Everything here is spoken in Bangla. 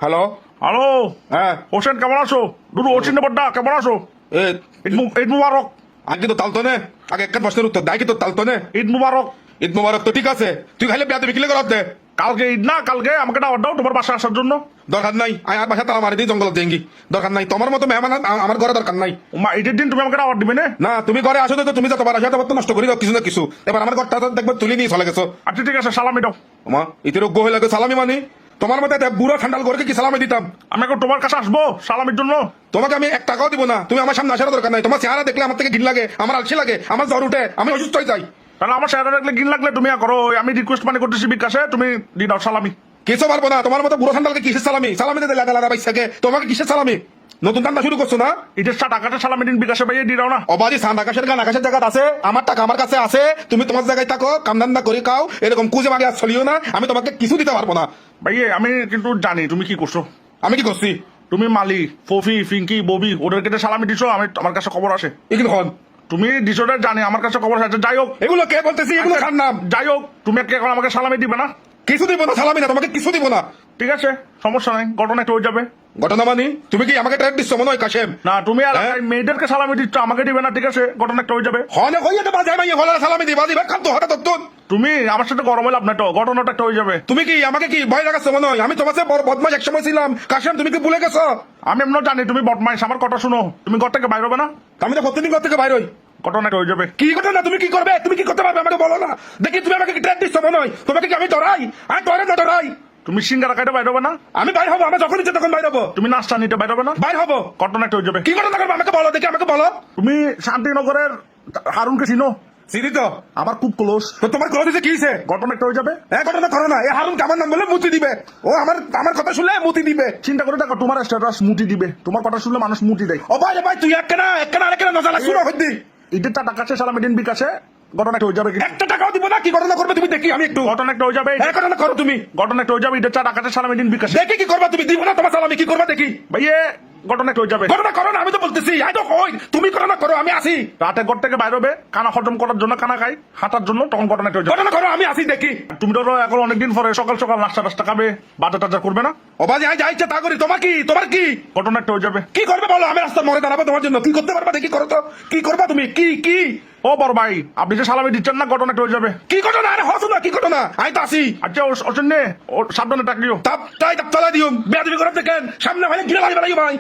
হ্যালো। হ্যালো হ্যাঁ হোসেন, কেমন আছো? দুটো হোসেন বড্ডা, কেমন আছো? এ ঈদ মুবারক। আগে তো তালতো নে, আগে একটা প্রশ্নের উত্তর দায় কি তোর তালতো নে। ঈদ মুবারক। ঈদ মোবারক তো ঠিক আছে, তুই খাইলে বিয়াতে বিকিলে করাত দে। কালকে ঈদ না, কালকে আমাকে দাওয়াত দাও তোমার বাসায় আসার জন্য। দরকার নাই, আর বাসা তালা মারি দিই জঙ্গলত দেঙ্গি। দরকার নাই, তোমার মতো মেহমান আমার ঘরে দরকার নাই। মা, ঈদের দিন তুমি আমাকে দাওয়াত দিবে না? না তুমি ঘরে আসো তো, তুমি যতবার আসো ততবার তো নষ্ট করি দাও কিছু না কিছু। এবার আমার ঘরটা তো দেখবে তুলি নিয়ে চলে গেছো। আচ্ছা ঠিক আছে, সালামি দাও। মা ইতির যোগ্য হয়ে লাগে সালামি মানি? তোমার মতো বুড়ো ঠান্ডাল করে কি সালামি দিতাম? আমি এখন তোমার কাছে আসবো সালামির জন্য? তোমাকে আমি 1 টাকাও দিব না, তুমি আমার সামনে আসার দরকার নাই। তোমার চেহারা দেখলে আমার থেকে ঘিন লাগে, আমার আলসি লাগে, আমার জ্বর উঠে, আমি অসুস্থ হয়ে যাই। তাহলে আমার চেহারা দেখলে ঘিন লাগলে তুমি করো, আমি রিকোয়েস্ট মানে করতেছি বিকাশে, তুমি দিয়ে দাও সালামি। কিছু পারবো না, তোমার মতো বুড়ো ঠান্ডালকে কিসের সালামি? সালামি দিতে লাগা লাগা বাইসাকে, তোমাকে কিসের সালামি? নতুন ধান্দা শুরু করছো না? ঈদের টাকাটা সালামি দিন বিকাশে পাইয়ে দিয়ে দাও না। অবাধি সান আকাশের গান আকাশের জায়গা আছে, আমার টাকা আমার কাছে আছে, তুমি তোমার জায়গায় থাকো, কাম ধান্দা করে খাও, এরকম কুজে মাগে আর চলিও না। আমি তোমাকে কিছু দিতে পারবো না। ভাইয়ে আমি কিন্তু জানি তুমি কি করছো। আমি কি করছি? তুমি মালি, ফফি, ফিঙ্কি, ববি ওদেরকে যে সালামি দিছো, আমি আমার কাছে খবর আসে। এগুলো হন তুমি ডিসোডার জানি, আমার কাছে খবর আছে। যাই হোক, এগুলো কে বলতেছি? এগুলো খান নাম। যাই হোক, তুমি কি এখন আমাকে সালামি দিবে না? কিছু দিব না, সালামি না, তোমাকে কিছু দিব না। ঠিক আছে, সমস্যা নাই, ঘটনা একটু হয়ে যাবে। ঘটনা মানি? তুমি কি আমাকে ট্রেড দিচ্ছ মনে হয় কাশেম? না, তুমি আর হ্যাঁ? মেয়েদেরকে সালামি দিচ্ছ, আমাকে দিবে না। ঠিক আছে, ঘটনা একটা হয়ে যাবে। হনে হইয়া তো বাজায় মাইয়া হলে সালামি দিবা দিবা খান তো হঠাৎ তো। তুমি আমার সাথে গরম হলে আপনার ঘটনাটা একটা হয়ে যাবে। তুমি কি আমাকে কি ভয় লাগাচ্ছ মনে হয়? আমি তোমার সাথে বড় বদমাশ এক সময় ছিলাম কাশেম, তুমি কি ভুলে গেছো? আমি এমন জানি তুমি বদমাইশ, আমার কথা শুনো। তুমি ঘর থেকে বাইর হবে না, আমি তো প্রতিদিন ঘর থেকে বাইর হই। ঘটনা একটা হয়ে যাবে। কি ঘটনা? তুমি কি করবে? তুমি কি করতে পারবে আমাকে বলো না। দেখি তুমি আমাকে ট্রেড দিচ্ছ মনে হয়। তোমাকে কি আমি ডরাই? আমি ডরে না ডরাই। তুমি সিঙ্গারা খাইতে বাইর হবে না, আমি বাইর হবো, আমার যখন ইচ্ছে তখন বাইর হবো। তুমি নাস্তা নিতে বাইর হবে না, বাইর হবো। ঘটনা একটা হয়ে যাবে। কি ঘটনা করবো আমাকে বলো, দেখি আমাকে বলো। তুমি শান্তিনগরের হারুনকে চিনো? সিরি তো আমার খুব ক্লোজ। তো তোমার ক্লোজ কি হয়েছে? ঘটনা একটা হয়ে যাবে। হ্যাঁ ঘটনা করো না। এই হারুন আমার নাম বলে মুতি দিবে। ও আমার আমার কথা শুনলে মুতি দিবে। চিন্তা করে দেখো, তোমার স্ট্যাটাস মুটি দিবে, তোমার কথা শুনলে মানুষ মুটি দেয়। ও ভাই রে ভাই, তুই একটা আরেকটা নজর শুরু হইদি। ঈদের টাকা কাছে সালামি দিন বিকাশে, ঘটনা একটা হয়ে যাবে। 1 টাকাও দিব না। কি ঘটনা করবে তুমি দেখি আমি একটু। ঘটনা একটা হয়ে যাবে। হ্যাঁ ঘটনা করো তুমি। ঘটনা একটা হয়ে যাবে, ঈদের টাকা কাছে সালামি দিন বিকাশে। দেখি কি করবা তুমি। দিব না তোমার সালামি, কি করবা দেখি। ভাইয়ে ঘটনা একটা হয়ে যাবে। ঘটনা করো না, আমি তো বলতেছি। আই তো কই তুমি ঘটনা করো, আমি আসি। রাতে ঘর থেকে বাইর হবে, খানা হজম করার জন্য, খানা খাই হাঁটার জন্য, তখন ঘটনা একটা হয়ে যাবে। ঘটনা করো, আমি আসি দেখি। তুমি ধরো এখন অনেকদিন পরে সকাল সকাল নাস্তা টাস্তা খাবে, বাজার টাজার করবে না, ও বাজে আই যাইছে তা করি। তোমার কি ঘটনা একটা হয়ে যাবে। কি করবে বলো? আমি রাস্তার মোড়ে দাঁড়াবো তোমার জন্য। কি করতে পারবা দেখি, করো তো। কি করবা তুমি? কি ও বড় ভাই, আপনি যে সালামি দিচ্ছেন না, ঘটনা একটা হয়ে যাবে। কি ঘটনা? আরে হসো না, কি ঘটনা? আই তো আসি। আচ্ছা ওর সাবধানে টাকলিও। তাই তাপ তলা দিও। বেয়াদবি করে দেখেন, সামনে ভাই গিরা লাগবে ভাই।